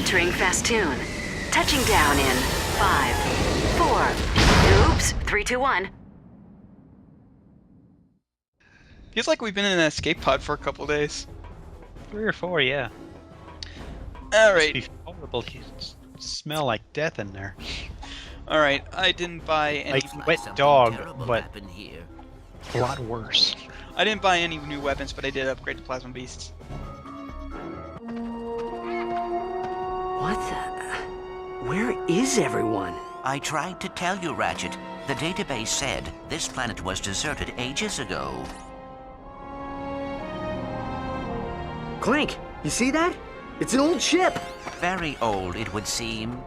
Entering Fastoon. Touching down in 5, 4. Oops, 3, 2, 1. Feels like we've been in an escape pod for a couple days. 3 or 4, yeah. Alright. Must be horrible. You smell like death in there. Alright, I didn't buy any... Like wet dog, but a lot worse. I didn't buy any new weapons, but I did upgrade the Plasma Beasts. What the... Where is everyone? I tried to tell you, Ratchet. The database said this planet was deserted ages ago. Clank, you see that? It's an old ship. Very old, it would seem.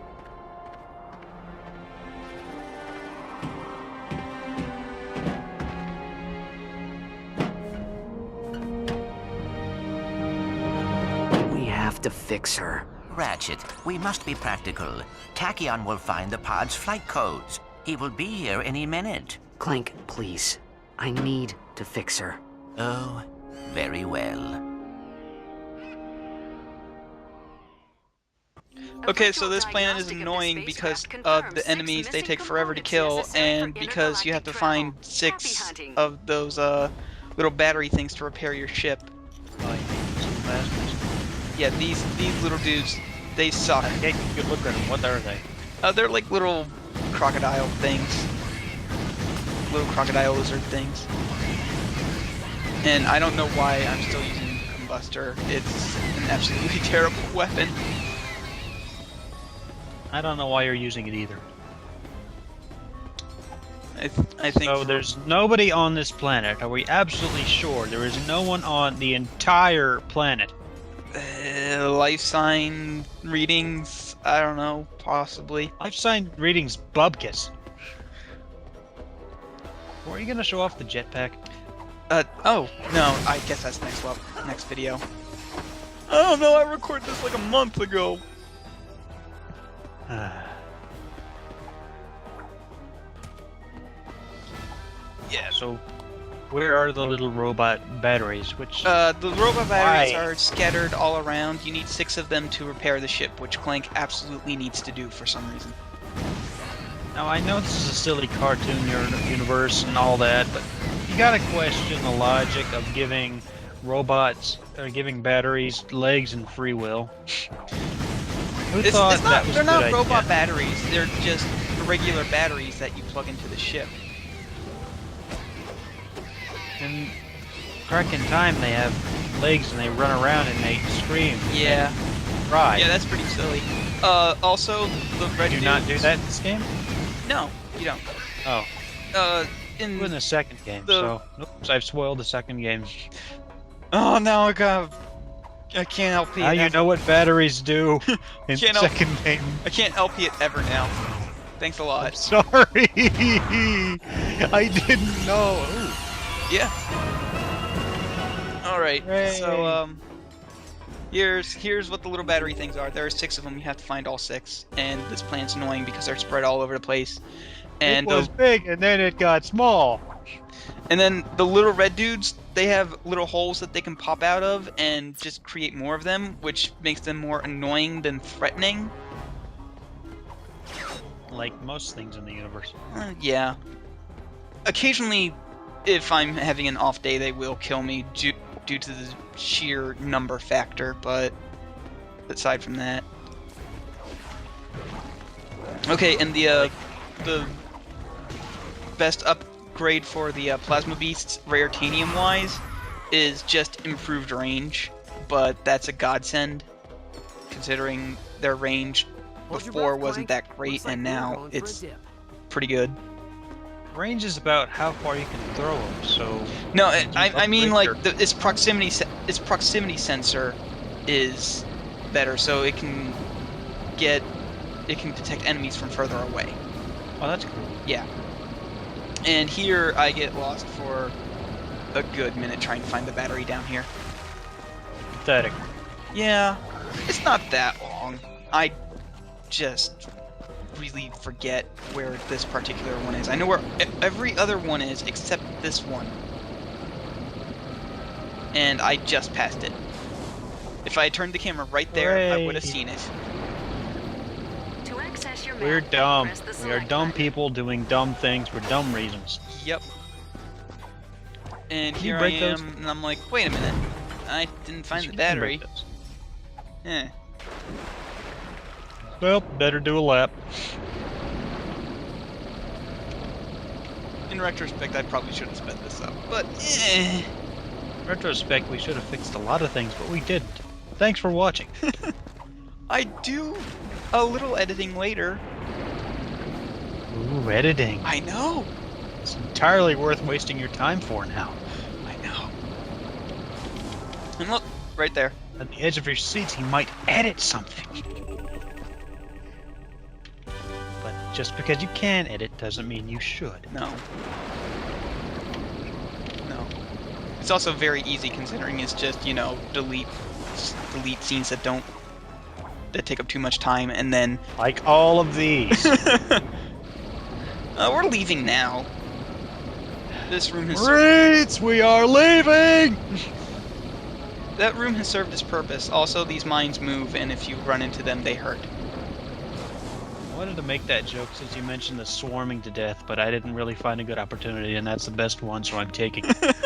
We have to fix her. Ratchet, we must be practical. Tachyon will find the pod's flight codes. He will be here any minute. Clank, please. I need to fix her. Oh, very well. Okay, so this planet is annoying because of the enemies. They take forever to kill, and because you have to find 6 of those little battery things to repair your ship. Yeah, these little dudes, they suck. Hey, you could look at them. What are they? They're like little crocodile things. Little crocodile lizard things. And I don't know why I'm still using Combustor. It's an absolutely terrible weapon. I don't know why you're using it either. I think... So there's nobody on this planet. Are we absolutely sure? There is no one on the entire planet. Life sign readings, I don't know, possibly. Life sign readings Bubkus. Were you gonna show off the jetpack? Oh, no, I guess that's next video. Oh no, I recorded this like a month ago. Yeah, so where are the little robot batteries? Which the robot batteries are scattered all around. You need 6 of them to repair the ship, which Clank absolutely needs to do for some reason. Now I know this is a silly cartoon universe and all that, but you gotta question the logic of giving robots or giving batteries legs and free will. Who thought that was a They're good not idea? robot batteries. They're just regular batteries that you plug into the ship. And crack in time, they have legs and they run around and they scream. Yeah. Right. Yeah, that's pretty silly. Also, the red Do you dudes... not do that in this game? No, you don't. Oh. In the second game, so... Oops, I've spoiled the second game. Oh, now I can't LP it. Now you know what batteries do in the second game. I can't LP it ever now. Thanks a lot. Sorry! I didn't know. Ooh. Yeah. Alright, so, here's what the little battery things are. There are 6 of them, you have to find all 6. And this planet's annoying because they're spread all over the place. And it was big, and then it got small. And then the little red dudes, they have little holes that they can pop out of and just create more of them, which makes them more annoying than threatening. Like most things in the universe. Yeah. Occasionally, if I'm having an off day, they will kill me due to the sheer number factor, but aside from that... Okay, and the best upgrade for the Plasma Beasts, Raritanium-wise, is just improved range, but that's a godsend, considering their range before wasn't that great, and now it's pretty good. Range is about how far you can throw them, so... No, I mean, like, its proximity sensor is better, so it can detect enemies from further away. Oh, that's cool. Yeah. And here, I get lost for a good minute trying to find the battery down here. Pathetic. Yeah, it's not that long. I just really forget where this particular one is. I know where every other one is except this one. And I just passed it. If I had turned the camera right there, I would have seen it. access your map, We're dumb. press the We are select dumb button. people doing dumb things for dumb reasons. Yep. And Can you here I break those? am, and I'm like, wait a minute. I didn't find You the can break battery. those. Eh. Well, better do a lap. In retrospect, I probably should have sped this up, but eh. In retrospect, we should have fixed a lot of things, but we didn't. Thanks for watching. I do a little editing later. Ooh, editing. I know. It's entirely worth wasting your time for now. I know. And look, right there. At the edge of your seats, he might edit something. But just because you can edit doesn't mean you should. No. No. It's also very easy considering it's just, you know, delete scenes that take up too much time, and then Like all of these. we're leaving now. This room has Reeds, we are leaving! that room has served its purpose. Also, these mines move, and if you run into them, they hurt. I wanted to make that joke since you mentioned the swarming to death, but I didn't really find a good opportunity, and that's the best one, so I'm taking it.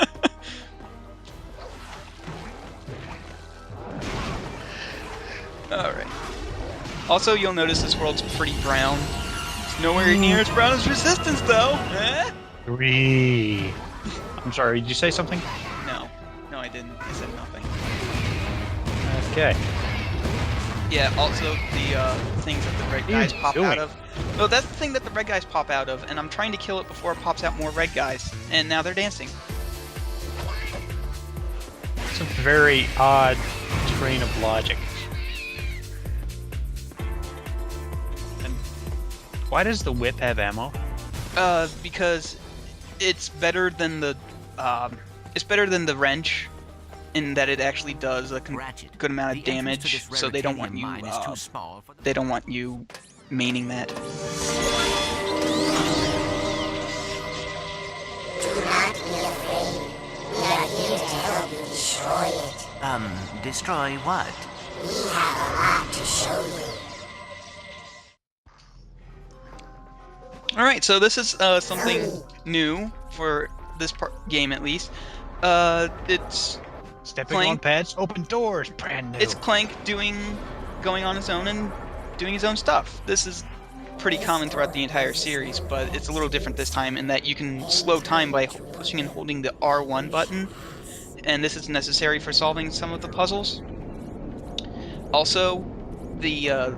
Alright. Also, you'll notice this world's pretty brown. It's nowhere near as brown as Resistance, though! Eh? Three. I'm sorry, did you say something? No. No, I didn't. I said nothing. Okay. Yeah, also the things that the red What are you guys pop out doing? of. No, that's the thing that the red guys pop out of, and I'm trying to kill it before it pops out more red guys. And now they're dancing. It's a very odd train of logic. And why does the whip have ammo? Because it's better than the wrench in that it actually does a Ratchet, good amount of the entrance to damage. this So they don't raritanium want you. mine is too small for the They don't want you maining that. Destroy what? Alright, so this is something new for this game at least. It's Stepping Clank. on pads, open doors, brand new. It's Clank going on his own and doing his own stuff. This is pretty common throughout the entire series, but it's a little different this time in that you can slow time by pushing and holding the R1 button, and this is necessary for solving some of the puzzles. Also, the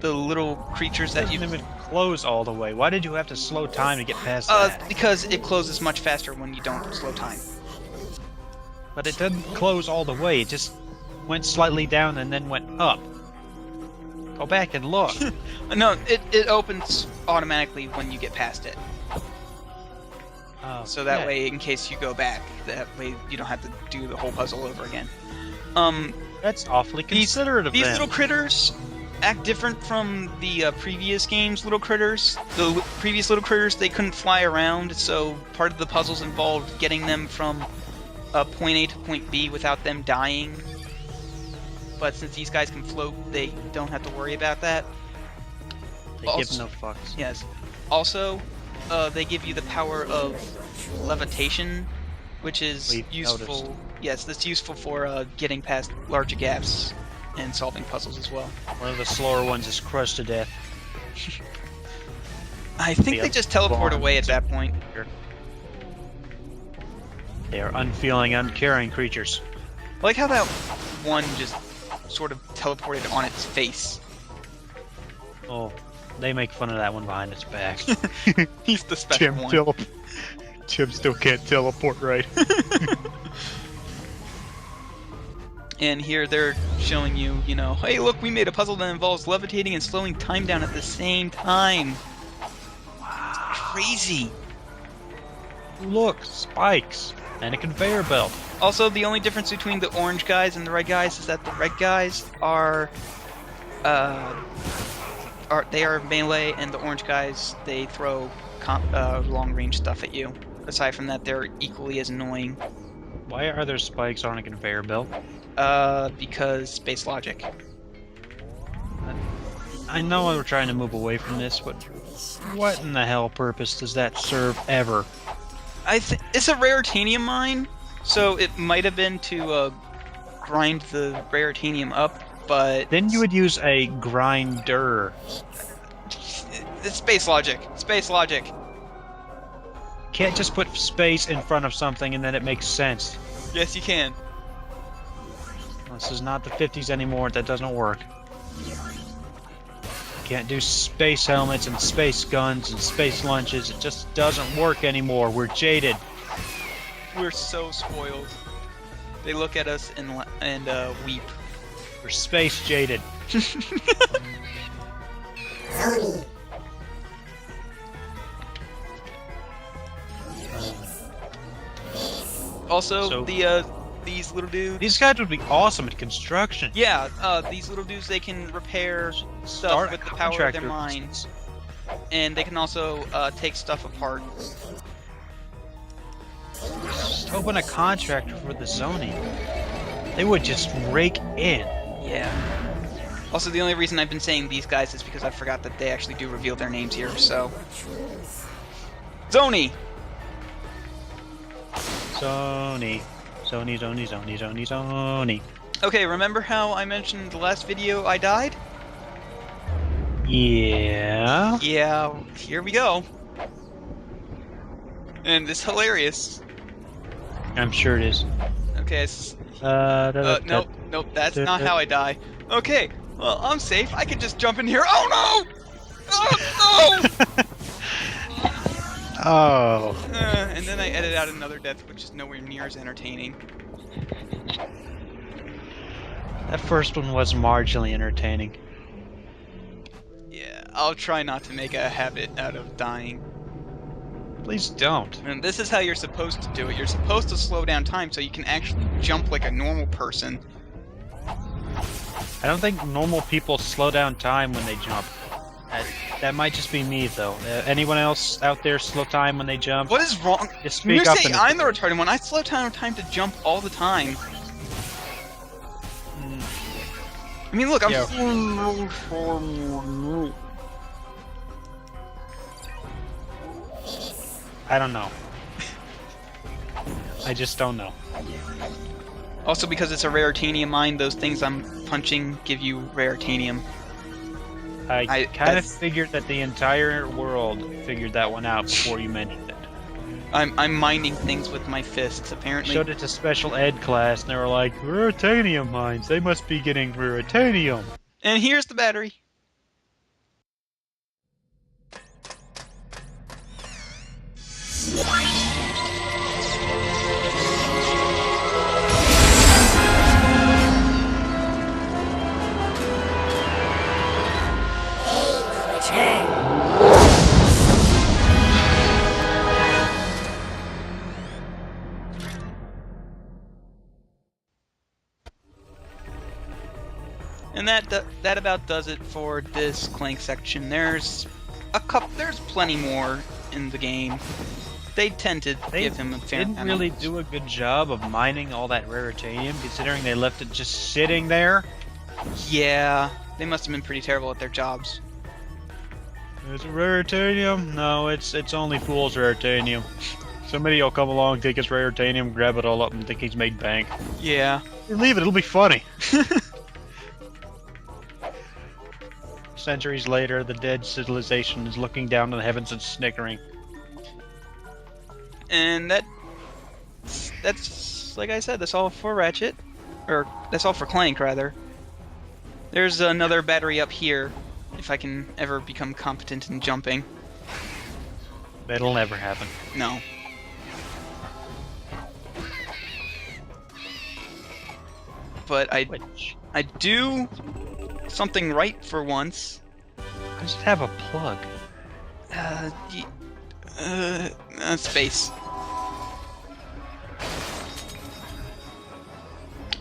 little creatures that doesn't you even close all the way. Why did you have to slow time to get past that? because it closes much faster when you don't slow time. But it didn't close all the way. It just went slightly down and then went up. Go back and look. No, it opens automatically when you get past it. So that Okay. way, in case you go back, that way you don't have to do the whole puzzle over again. That's awfully considerate of These them. little critters act different from the previous game's little critters. The previous little critters, they couldn't fly around, so part of the puzzles involved getting them from point A to point B without them dying. But since these guys can float, they don't have to worry about that. They give Also- no fucks. Yes. Also, they give you the power of levitation, which is We've useful. noticed. Yes, that's useful for getting past larger gaps and solving puzzles as well. One of the slower ones is crushed to death. I think The they just teleport barn. away at that point. They are unfeeling, uncaring creatures. I like how that one just sort of teleported on its face. Oh, they make fun of that one behind its back. He's the special one. Tim still can't teleport right. And here they're showing you, you know, hey look, we made a puzzle that involves levitating and slowing time down at the same time. Wow. It's crazy. Look, spikes and a conveyor belt. Also, the only difference between the orange guys and the red guys is that the red guys are melee, and the orange guys, they throw long-range stuff at you. Aside from that, they're equally as annoying. Why are there spikes on a conveyor belt? Because space logic. I know we're trying to move away from this, but what in the hell purpose does that serve ever? It's a raritanium mine, so it might have been to grind the raritanium up, but Then you would use a grinder. it's space logic. Space logic. Can't just put space in front of something and then it makes sense. Yes, you can. This is not the 50s anymore. That doesn't work. Can't do space helmets and space guns and space lunches. It just doesn't work anymore. We're jaded. We're so spoiled. They look at us and weep. We're space jaded. Also, So- these little dudes. These guys would be awesome at construction. Yeah, these little dudes, they can repair stuff Start with a the power of contractor their minds, business. and they can also take stuff apart. Just open a contractor for the zoning. They would just rake in. Yeah. Also, the only reason I've been saying these guys is because I forgot that they actually do reveal their names here, so... Zoni! Zony. Zony, Zony, Zony, Zony, Zony. Okay, remember how I mentioned in the last video I died? Yeah. Yeah, here we go. And it's hilarious. I'm sure it is. Okay, nope, that's not how I die. Okay, well, I'm safe. I can just jump in here. Oh, no! Oh, no! Oh. And then I edit out another death, which is nowhere near as entertaining. That first one was marginally entertaining. Yeah, I'll try not to make a habit out of dying. Please don't. And this is how you're supposed to do it. You're supposed to slow down time so you can actually jump like a normal person. I don't think normal people slow down time when they jump. That might just be me, though. Anyone else out there slow time when they jump? What is wrong? Just You're speak up. saying I'm the retarded one. I slow down time to jump all the time. I mean, look, I'm... Yeah. I don't know. I just don't know. Also, because it's a raritanium mine, those things I'm punching give you raritanium. I kind of figured that the entire world figured that one out before you mentioned it. I'm mining things with my fists, apparently. Showed it to special ed class, and they were like, "Raritanium mines, they must be getting raritanium." And here's the battery. And that about does it for this Clank section. There's plenty more in the game. They tend to give him a fair Didn't amount. really do a good job of mining all that raritanium, considering they left it just sitting there. Yeah, they must have been pretty terrible at their jobs. Is it raritanium? No, it's only fool's raritanium. Somebody will come along, take his raritanium, grab it all up, and think he's made bank. Yeah. Leave it, it'll be funny. Centuries later, the dead civilization is looking down to the heavens and snickering. And that's like I said, that's all for Ratchet. Or that's all for Clank, rather. There's another battery up here, if I can ever become competent in jumping. That'll never happen. No. But I do something right for once. I just have a plug. Space.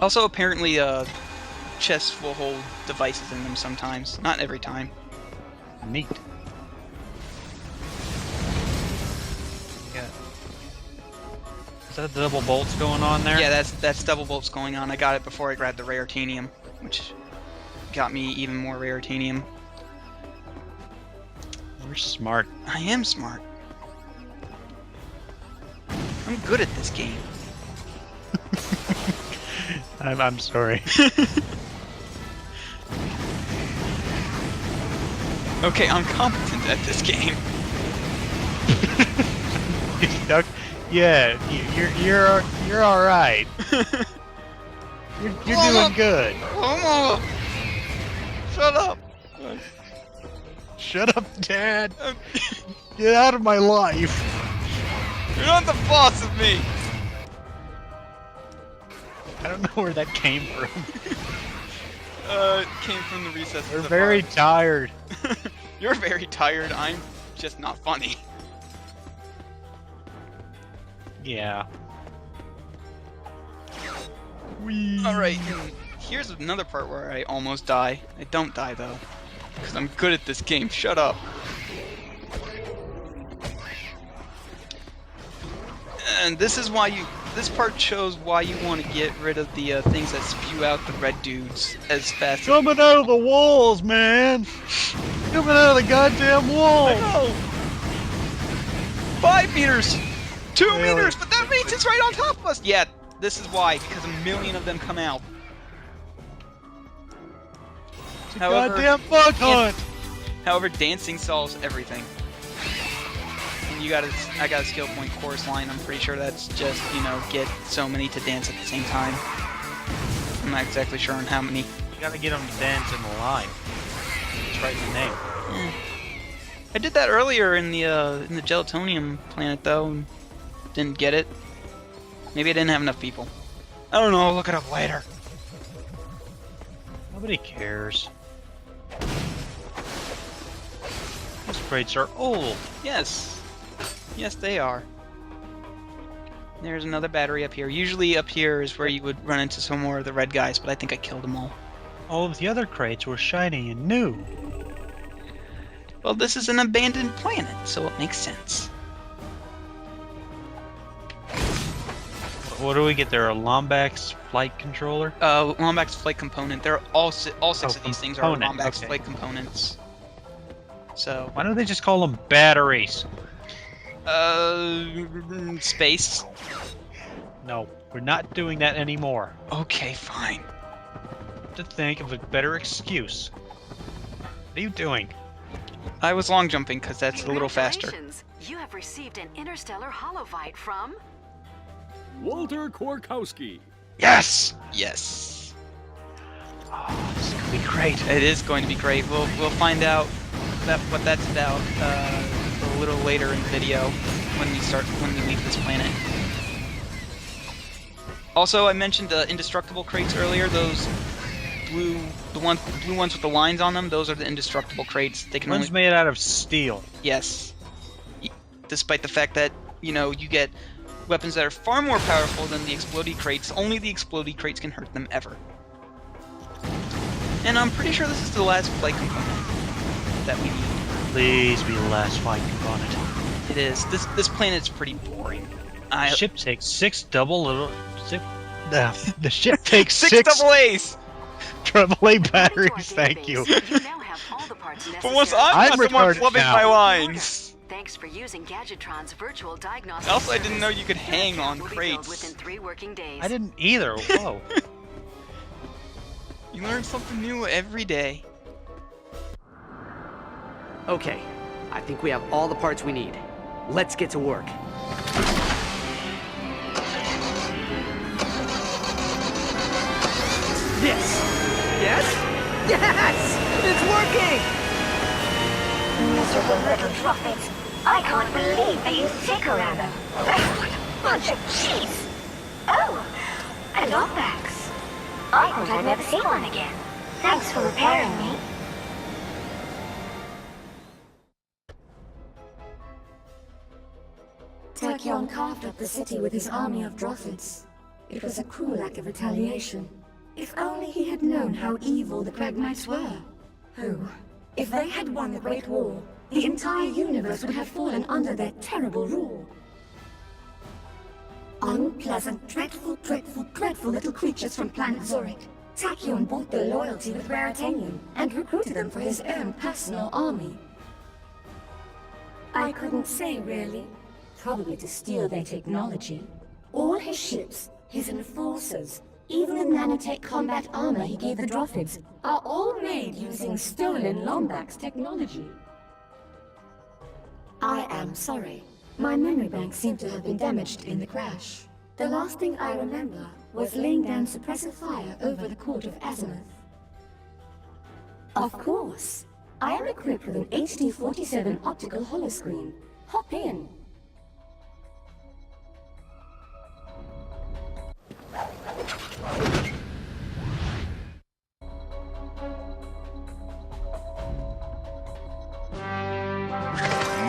Also, apparently, chests will hold devices in them sometimes. Not every time. Neat. Yeah. Is that double bolts going on there? Yeah, that's double bolts going on. I got it before I grabbed the raritanium, which got me even more raritanium. You're smart. I am smart. I'm good at this game. I'm sorry. Okay, I'm competent at this game. Yeah, you're all right. You're doing good. Shut up. Shut up, Dad. Get out of my life. You're not the boss of me. I don't know where that came from. It came from the recesses We're of very heart. tired. You're very tired. I'm just not funny. Yeah. Alright, here's another part where I almost die. I don't die though. Because I'm good at this game. Shut up. And this is why this part shows why you want to get rid of the things that spew out the red dudes as fast as... Coming out of the walls, man! Coming out of the goddamn walls! No! 5 meters! 2 Really? meters! But that means it's right on top of us! Yeah, this is why, because a million of them come out. Goddamn bug hunt! However, dancing solves everything. And I got a skill point chorus line. I'm pretty sure that's just, you know, get so many to dance at the same time. I'm not exactly sure on how many. You gotta get them to dance in the line. It's right in the name. I did that earlier in the Gelatonium planet though, and didn't get it. Maybe I didn't have enough people. I don't know. I'll look it up later. Nobody cares. Those crates are old. Yes. Yes, they are. There's another battery up here. Usually up here is where you would run into some more of the red guys, but I think I killed them all. All of the other crates were shiny and new. Well, this is an abandoned planet, so it makes sense. What do we get there? A Lombax flight controller? Lombax flight component. They're all six of these things are component, Lombax okay. flight components. So, Why don't they just call them batteries? space. No, we're not doing that anymore. Okay, fine. To think of a better excuse. What are you doing? I was long jumping because that's a little faster. Congratulations. You have received an interstellar holophyte from... Walter Korkowski. Yes! Yes. Oh, this is gonna be great. It is going to be great. We'll find out what that's about a little later in the video when we leave this planet. Also, I mentioned the indestructible crates earlier. Those blue ones with the lines on them. Those are the indestructible crates. They can One's only... made out of steel. Yes. Despite the fact that, you know, you get weapons that are far more powerful than the explodey crates. Only the explodey crates can hurt them ever. And I'm pretty sure this is the last flight component that we need. Please be the last flight component. It is. This planet's pretty boring. The ship takes the ship takes Six six double A's! AAA batteries, thank you. You now have all the parts necessary. For once, I'm not the one retarded flubbing now. my lines. Thanks for using Gadgetron's virtual diagnostic Also, I didn't service. know you could hang Your on account will be filled crates. within 3 working days. I didn't either. Whoa. You learn something new every day. Okay, I think we have all the parts we need. Let's get to work. This. Yes? Yes! It's working! Miserable little droppings. I can't believe they used sick around them. What a bunch of cheese. Oh, a Lombax. I thought I'd never see one again. Thanks for repairing me. Tachyon carved up the city with his army of Drothids. It was a cruel act of retaliation. If only he had known how evil the Cragmites were. Who, if they had won the Great War, the entire universe would have fallen under their terrible rule. Unpleasant, dreadful, dreadful, dreadful little creatures from planet Zurich. Tachyon bought their loyalty with Raritanium and recruited them for his own personal army. I couldn't say, really. Probably to steal their technology. All his ships, his enforcers, even the nanotech combat armor he gave the Drophids, are all made using stolen Lombax technology. I am sorry. My memory bank seemed to have been damaged in the crash. The last thing I remember was laying down suppressive fire over the court of Azimuth. Of course. I am equipped with an HD47 optical holoscreen. Hop in.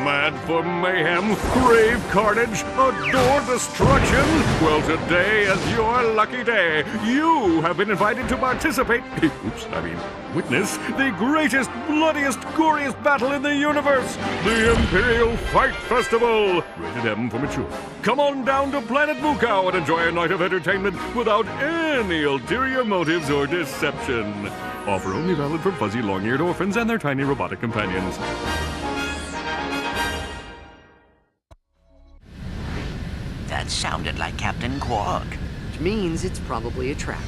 Mad for mayhem, crave carnage, adore destruction? Well, today is your lucky day. You have been invited to participate, witness the greatest, bloodiest, goriest battle in the universe, the Imperial Fight Festival. Rated M for mature. Come on down to Planet Mukau and enjoy a night of entertainment without any ulterior motives or deception. Offer only valid for fuzzy, long-eared orphans and their tiny robotic companions. That sounded like Captain Quark. Which means it's probably a trap.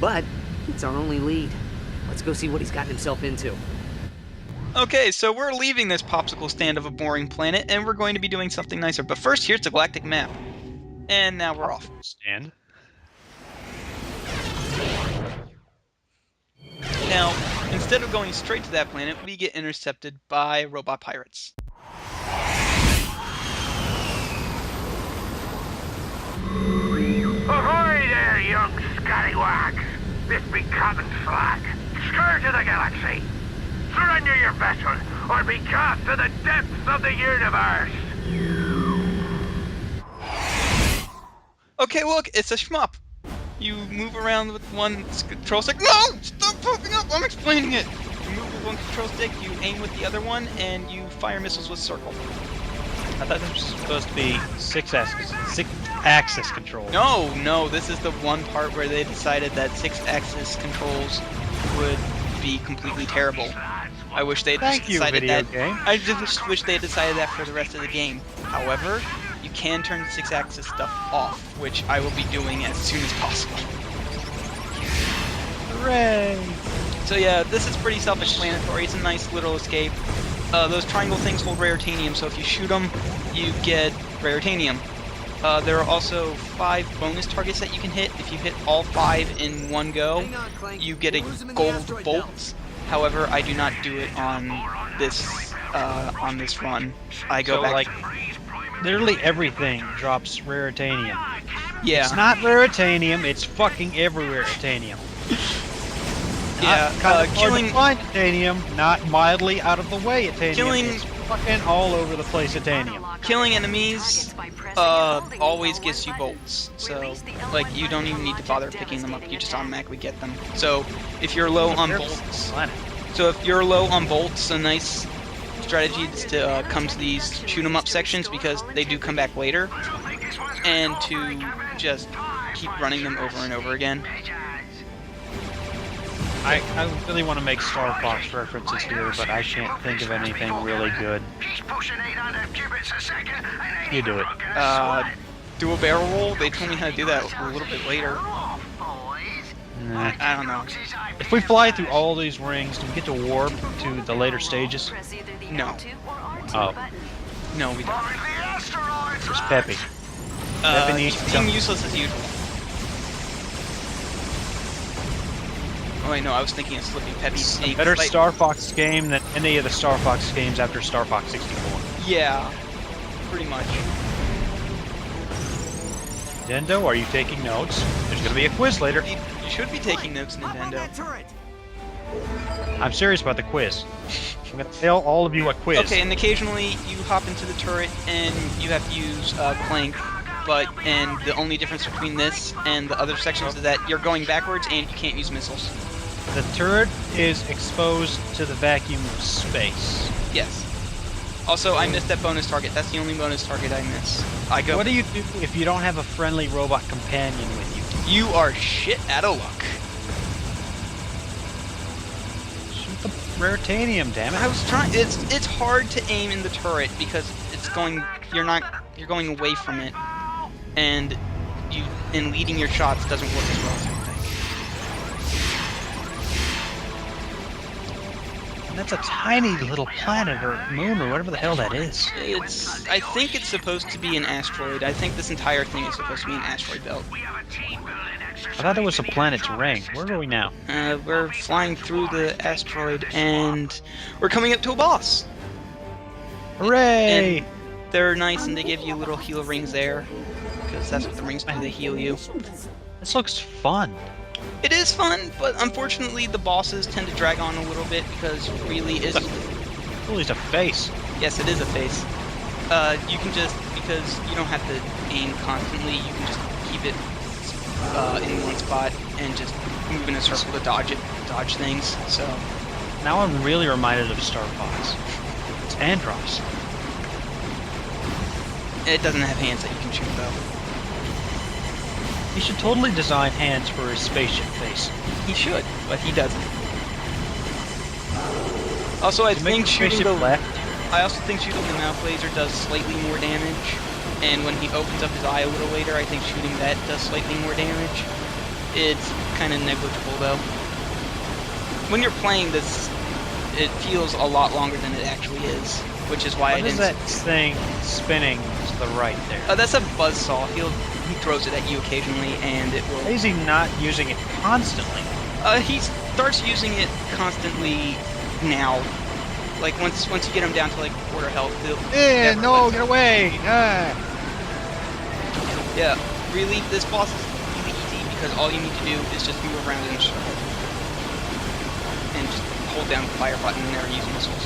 But it's our only lead. Let's go see what he's gotten himself into. Okay, so we're leaving this popsicle stand of a boring planet, and we're going to be doing something nicer. But first, here's the galactic map. And now we're off. Stand. Now, instead of going straight to that planet, we get intercepted by robot pirates. Ahoy there, young scallywags! This be Captain Slack, scourge of the galaxy. Surrender your vessel, or be cast to the depths of the universe! Okay, look, it's a shmup. You move around with one control stick. No! Stop popping up! I'm explaining it! You move with one control stick, you aim with the other one, and you fire missiles with circle. I thought there was supposed to be six-axis control. No, this is the one part where they decided that 6-axis controls would be completely terrible. I wish they had decided that. Game. I just wish they had decided that for the rest of the game. However, you can turn the 6-axis stuff off, which I will be doing as soon as possible. Hooray! So yeah, this is pretty self-explanatory. It's a nice little escape. Those triangle things hold raritanium, so if you shoot them, you get raritanium. There are also 5 bonus targets that you can hit. If you hit all 5 in one go, you get a gold bolt. However, I do not do it on this run. I go back. Like, literally everything drops raritanium. Yeah. It's not raritanium. It's fucking every raritanium. Yeah, killing titanium, not mildly out of the way titanium. It's fucking all over the place titanium. Killing enemies always gets you bolts. So like you don't even need to bother picking them up. You just automatically get them. So if you're low on bolts, a nice strategy is to come to these shoot 'em up sections because they do come back later, and to just keep running them over and over again. I really want to make Star Fox references here, but I can't think of anything really good. You do it. Do a barrel roll? They told me how to do that a little bit later. Nah. I don't know. If we fly through all these rings, do we get to warp to the later stages? No. Oh. No, we don't. Where's Peppy? Peppy needs to being useless as usual. Oh wait, no, I was thinking of Slippy Peppy. A better Star Fox game than any of the Star Fox games after Star Fox 64. Yeah, pretty much. Nintendo, are you taking notes? There's gonna be a quiz later. You should be taking notes, Nintendo. I'm serious about the quiz. I'm gonna tell all of you what quiz. Okay, and occasionally you hop into the turret and you have to use Clank, and the only difference between this and the other sections is that you're going backwards and you can't use missiles. The turret is exposed to the vacuum of space. Yes. Also, I missed that bonus target. That's the only bonus target I miss. What do you do if you don't have a friendly robot companion with you? You are shit out of luck. Shoot the raritanium, damn it. I was trying. It's hard to aim in the turret because it's going. You're going away from it, and leading your shots doesn't work as well as you would think. And that's a tiny little planet or moon or whatever the hell that is. I think it's supposed to be an asteroid. I think this entire thing is supposed to be an asteroid belt. I thought it was a planet's ring. Where are we now? We're flying through the asteroid, and we're coming up to a boss. Hooray! And they're nice, and they give you little heal rings there, because that's what the rings do. They heal you. This looks fun. It is fun, but unfortunately the bosses tend to drag on a little bit because really is. Well, it's a face. Yes, it is a face. You can just, because you don't have to aim constantly, you can just keep it in one spot and just move in a circle to dodge things. So now I'm really reminded of Star Fox. It's Andros. It doesn't have hands that you can shoot though. He should totally design hands for his spaceship face. He should, but he doesn't. Also, I think shooting the mouth laser does slightly more damage, and when he opens up his eye a little later, I think shooting that does slightly more damage. It's kind of negligible though. When you're playing this, it feels a lot longer than it actually is, which is why I didn't. What is that thing spinning to the right there? That's a buzzsaw. He throws it at you occasionally, and it will. Why is he not using it constantly? He starts using it constantly now. Like once you get him down to like quarter health, no, get away! Yeah, really, this boss is really easy because all you need to do is just move around in a circle and just hold down the fire button and never use missiles.